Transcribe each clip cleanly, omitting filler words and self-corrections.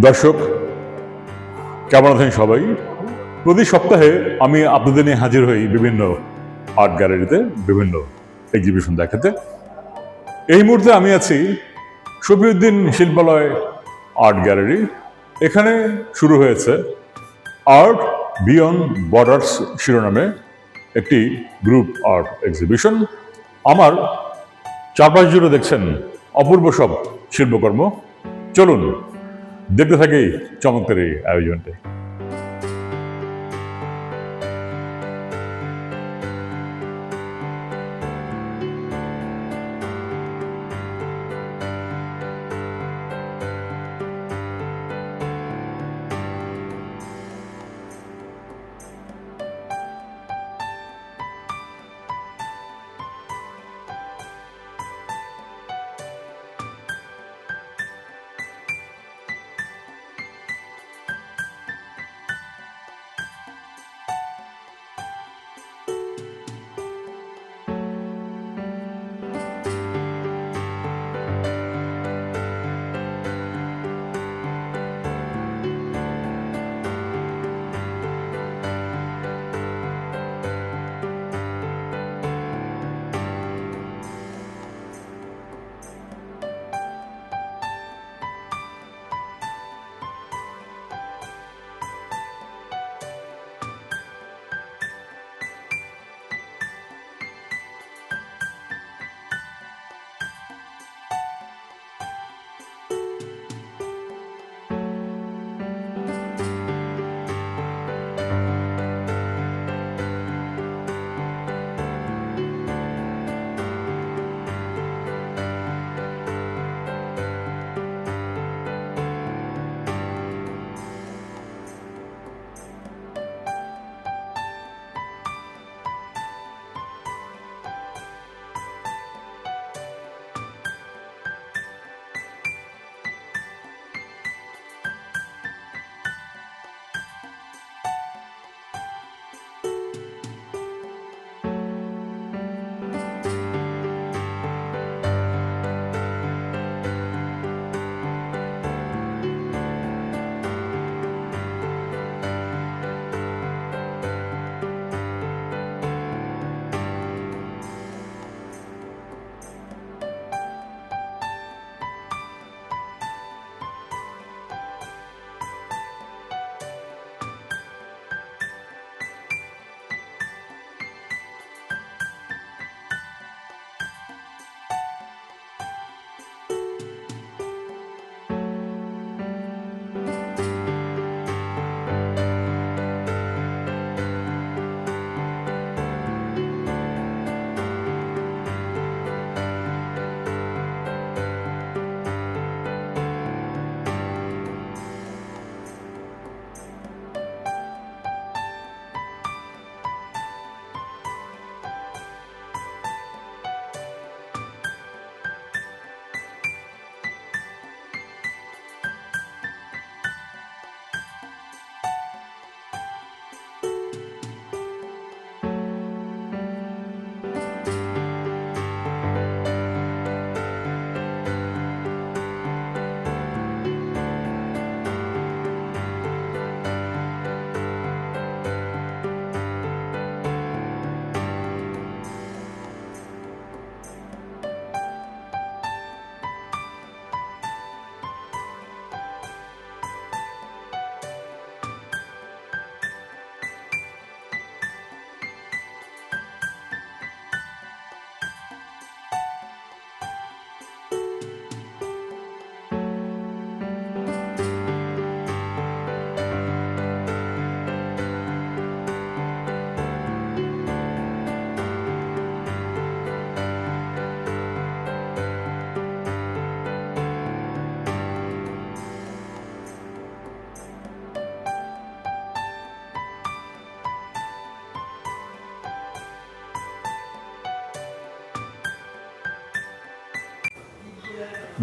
দর্শক, কেমন আছেন সবাই? প্রতি সপ্তাহে আমি আপনাদের নিয়ে হাজির হই বিভিন্ন আর্ট গ্যালারিতে, বিভিন্ন এক্সিবিশন দেখাতে। এই মুহূর্তে আমি আছি শফিউদ্দিন শিল্পালয় আর্ট গ্যালারি। এখানে শুরু হয়েছে আর্ট বিয়ন্ড বর্ডার্স শিরোনামে একটি গ্রুপ আর্ট এক্সিবিশন। আমার চারপাশ জুড়ে দেখছেন অপূর্ব সব শিল্পকর্ম। চলুন দেখতে থাকি চমৎকার এই আয়োজনটি।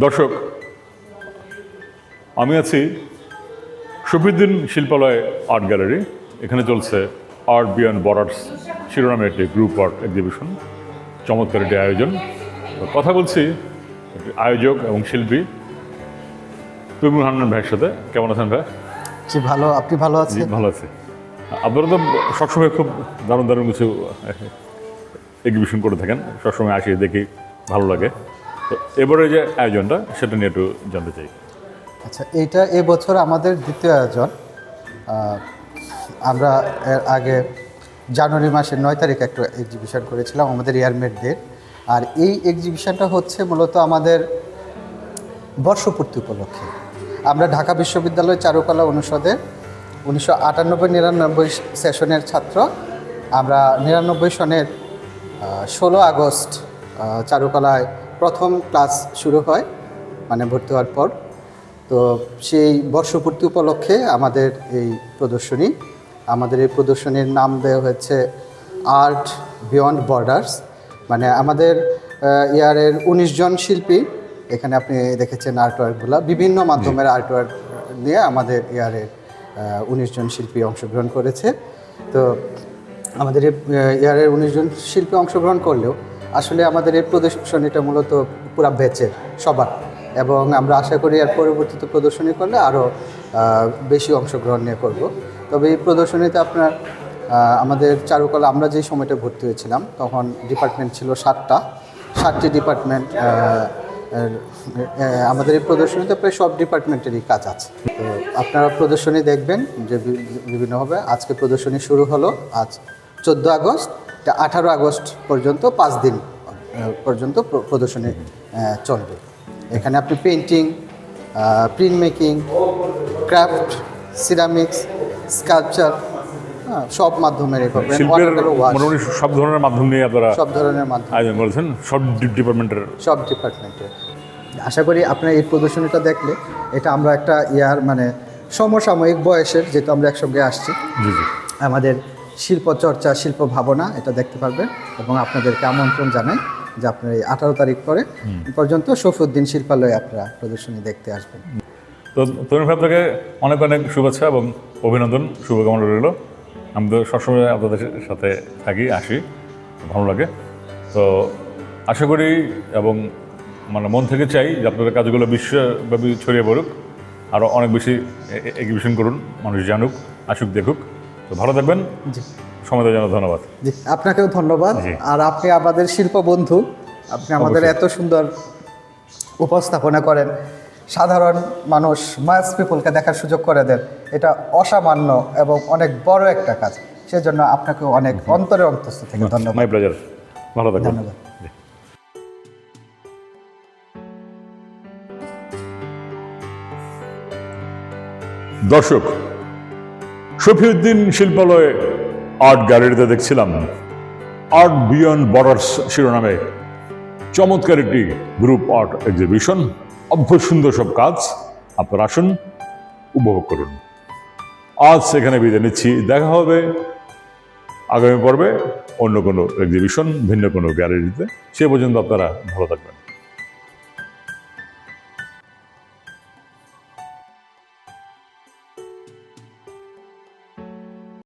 দর্শক, আমি আছি শফিউদ্দিন শিল্পালয় আর্ট গ্যালারি। এখানে চলছে আর্ট বিয়ন্ড বর্ডার্স শিরোনামে একটি গ্রুপ আর্ট এক্সিবিশন। চমৎকার একটি আয়োজন। কথা বলছি আয়োজক এবং শিল্পী তৈমুর হান্নান ভাইয়ের সাথে। কেমন আছেন ভাই? জি ভালো, আপনি ভালো জি আছেন? ভালো আছি। আপনারা তো সবসময় খুব দারুণ দারুণ কিছু এক্সিবিশন করে থাকেন, সবসময় আসি দেখি, ভালো লাগে। তো এবারে যে আয়োজনটা সেটা নিয়ে একটু জানতে চাই। আচ্ছা, এইটা এবছর আমাদের দ্বিতীয় আয়োজন। আমরা এর আগে জানুয়ারি মাসের 9 তারিখে একটা এক্সিবিশন করেছিলাম আমাদের এয়ারমেটদের। আর এই এক্সিবিশনটা হচ্ছে মূলত আমাদের বর্ষপূর্তি উপলক্ষে। আমরা ঢাকা বিশ্ববিদ্যালয় চারুকলা অনুষদের 1998-99 সেশনের ছাত্র। আমরা 99 সনের 16 আগস্ট চারুকলায় প্রথম ক্লাস শুরু হয়, মানে ভর্তি হওয়ার পর। তো সেই বর্ষপূর্তি উপলক্ষে আমাদের এই প্রদর্শনী, আমাদের এই প্রদর্শনীর নাম দেওয়া হয়েছে আর্ট বিয়ন্ড বর্ডার্স। মানে আমাদের ইয়ারের 19 জন শিল্পী, এখানে আপনি দেখেছেন আর্টওয়ার্কগুলো, বিভিন্ন মাধ্যমের আর্টওয়ার্ক নিয়ে আমাদের ইয়ারের 19 জন শিল্পী অংশগ্রহণ করেছে। তো আমাদের এই ইয়ারের 19 জন শিল্পী অংশগ্রহণ করলেও আসলে আমাদের এই প্রদর্শনীটা মূলত পুরা ব্যাচের সবার, এবং আমরা আশা করি এর পরবর্তীতে প্রদর্শনী করলে আরও বেশি অংশগ্রহণ নিয়ে করব। তবে এই প্রদর্শনীতে আপনার আমাদের চারুকলা, আমরা যেই সময়টা ভর্তি হয়েছিলাম তখন ডিপার্টমেন্ট ছিল 7টি ডিপার্টমেন্ট। আমাদের এই প্রদর্শনীতে প্রায় সব ডিপার্টমেন্টেরই কাজ আছে। তো আপনারা প্রদর্শনী দেখবেন যে বিভিন্নভাবে। আজকে প্রদর্শনী শুরু হলো আজ 14 আগস্ট, 18 আগস্ট পর্যন্ত 5 দিন পর্যন্ত প্রদর্শনী চলবে। এখানে আপনি painting, print making, craft, ceramics, sculpture, সব মাধ্যমের মোটামুটি সব ধরনের মাধ্যম নিয়ে আপনারা সব ধরনের মাধ্যম আয়োজন করেছেন, সব ডিপার্টমেন্টের। আশা করি আপনার এই প্রদর্শনীটা দেখলে, এটা আমরা একটা মানে সমসাময়িক বয়সের, যেহেতু আমরা একসঙ্গে আসছি, জি জি, আমাদের শিল্প চর্চা, শিল্প ভাবনা এটা দেখতে পারবেন। এবং আপনাদেরকে আমন্ত্রণ জানাই যে আপনার এই 18 তারিখ পর্যন্ত শফিউদ্দিন শিল্পালয়ে আপনারা প্রদর্শনী দেখতে আসবেন। তো তরুণ ভাই, আপনাকে অনেক অনেক শুভেচ্ছা এবং অভিনন্দন, শুভকামনা রইল। আমি তো সবসময় আপনাদের সাথে থাকি, আসি, ভালো লাগে। তো আশা করি এবং মানে মন থেকে চাই যে আপনাদের কাজগুলো বিশ্বব্যাপী ছড়িয়ে পড়ুক, আরও অনেক বেশি এক্সিবিশন করুন, মানুষ জানুক, আসুক, দেখুক। তো ভালো থাকবেন, সময় দেওয়ার জন্য ধন্যবাদ। জি, আপনাকেও ধন্যবাদ। আর আপনি আমাদের শিল্প বন্ধু, আপনি আমাদের এত সুন্দর উপস্থাপনা করেন, সাধারণ মানুষ, মাস পিপলকে দেখার সুযোগ করে দেন, এটা অসামান্য এবং অনেক বড় একটা কাজ। সেজন্য আপনাকেও অনেক অন্তরের অন্তঃস্থ থেকে ধন্যবাদ। মাই প্লেজার, ভালো থাকবেন। ধন্যবাদ। দর্শক, শফিউদ্দিন শিল্পালয়ে আর্ট গ্যালারিতে দেখছিলাম আর্ট বিয়ন্ড বর্ডার্স শিরোনামে চমৎকার একটি গ্রুপ আর্ট এক্সিবিশন। অদ্ভুত সুন্দর সব কাজ, আপনারা আসুন, উপভোগ করুন। আজ এখানে বিদায় নিচ্ছি, দেখা হবে আগামী পর্বে অন্য কোনো এক্সিবিশন, ভিন্ন কোনো গ্যালারিতে। সে পর্যন্ত আপনারা ভালো থাকবেন।